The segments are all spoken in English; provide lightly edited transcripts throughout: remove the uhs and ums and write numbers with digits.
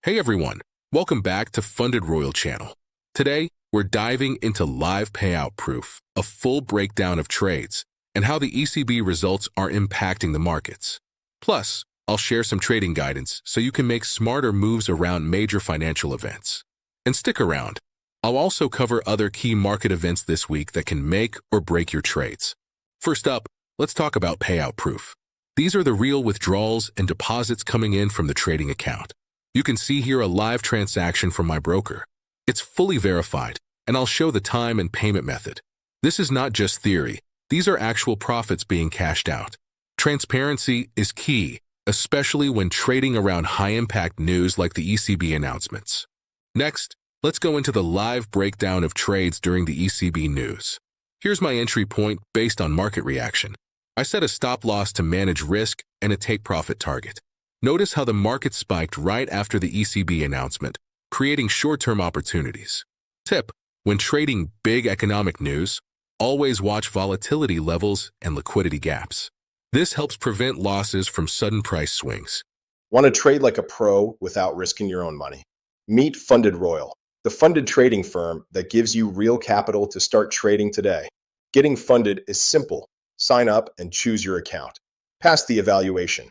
Hey everyone, welcome back to Funded Royal Channel. Today, we're diving into live payout proof, a full breakdown of trades, and how the ECB results are impacting the markets. Plus, I'll share some trading guidance so you can make smarter moves around major financial events. And stick around. I'll also cover other key market events this week that can make or break your trades. First up, let's talk about payout proof. These are the real withdrawals and deposits coming in from the trading account. You can see here a live transaction from my broker. It's fully verified, and I'll show the time and payment method. This is not just theory. These are actual profits being cashed out. Transparency is key, especially when trading around high-impact news like the ECB announcements. Next, let's go into the live breakdown of trades during the ECB news. Here's my entry point based on market reaction. I set a stop loss to manage risk and a take-profit target. Notice how the market spiked right after the ECB announcement, creating short-term opportunities. Tip: when trading big economic news, always watch volatility levels and liquidity gaps. This helps prevent losses from sudden price swings. Want to trade like a pro without risking your own money? Meet Funded Royal, the funded trading firm that gives you real capital to start trading today. Getting funded is simple. Sign up and choose your account. Pass the evaluation.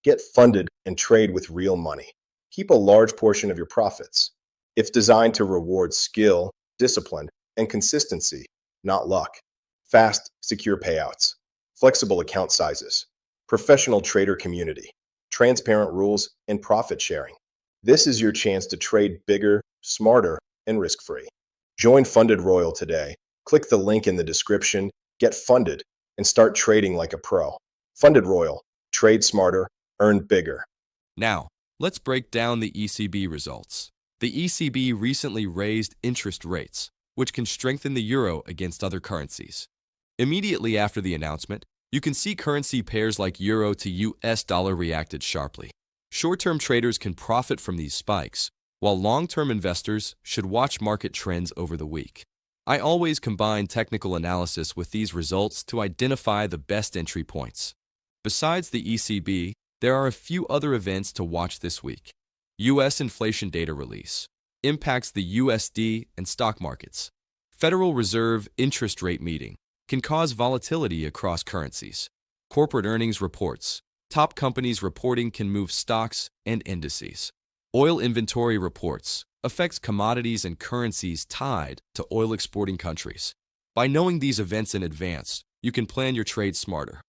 Get funded and trade with real money. Keep a large portion of your profits. It's designed to reward skill, discipline, and consistency, not luck. Fast, secure payouts, flexible account sizes, professional trader community, transparent rules, and profit sharing. This is your chance to trade bigger, smarter, and risk-free. Join Funded Royal today. Click the link in the description, get funded, and start trading like a pro. Funded Royal. Trade smarter, earn bigger. Now, let's break down the ECB results. The ECB recently raised interest rates, which can strengthen the euro against other currencies. Immediately after the announcement, you can see currency pairs like euro to US dollar reacted sharply. Short-term traders can profit from these spikes, while long-term investors should watch market trends over the week. I always combine technical analysis with these results to identify the best entry points. Besides the ECB, there are a few other events to watch this week. U.S. inflation data release impacts the USD and stock markets. Federal Reserve interest rate meeting can cause volatility across currencies. Corporate earnings reports. Top companies reporting can move stocks and indices. Oil inventory reports affects commodities and currencies tied to oil exporting countries. By knowing these events in advance, you can plan your trade smarter.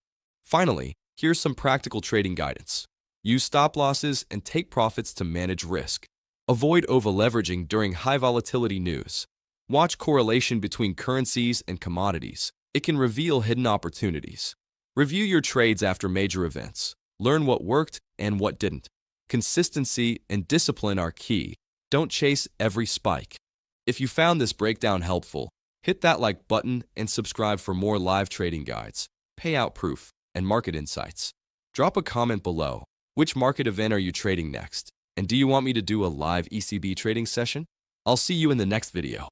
Finally, here's some practical trading guidance. Use stop losses and take profits to manage risk. Avoid over-leveraging during high volatility news. Watch correlation between currencies and commodities. It can reveal hidden opportunities. Review your trades after major events. Learn what worked and what didn't. Consistency and discipline are key. Don't chase every spike. If you found this breakdown helpful, hit that like button and subscribe for more live trading guides, payout proof, and market insights. Drop a comment below. Which market event are you trading next? And do you want me to do a live ECB trading session? I'll see you in the next video.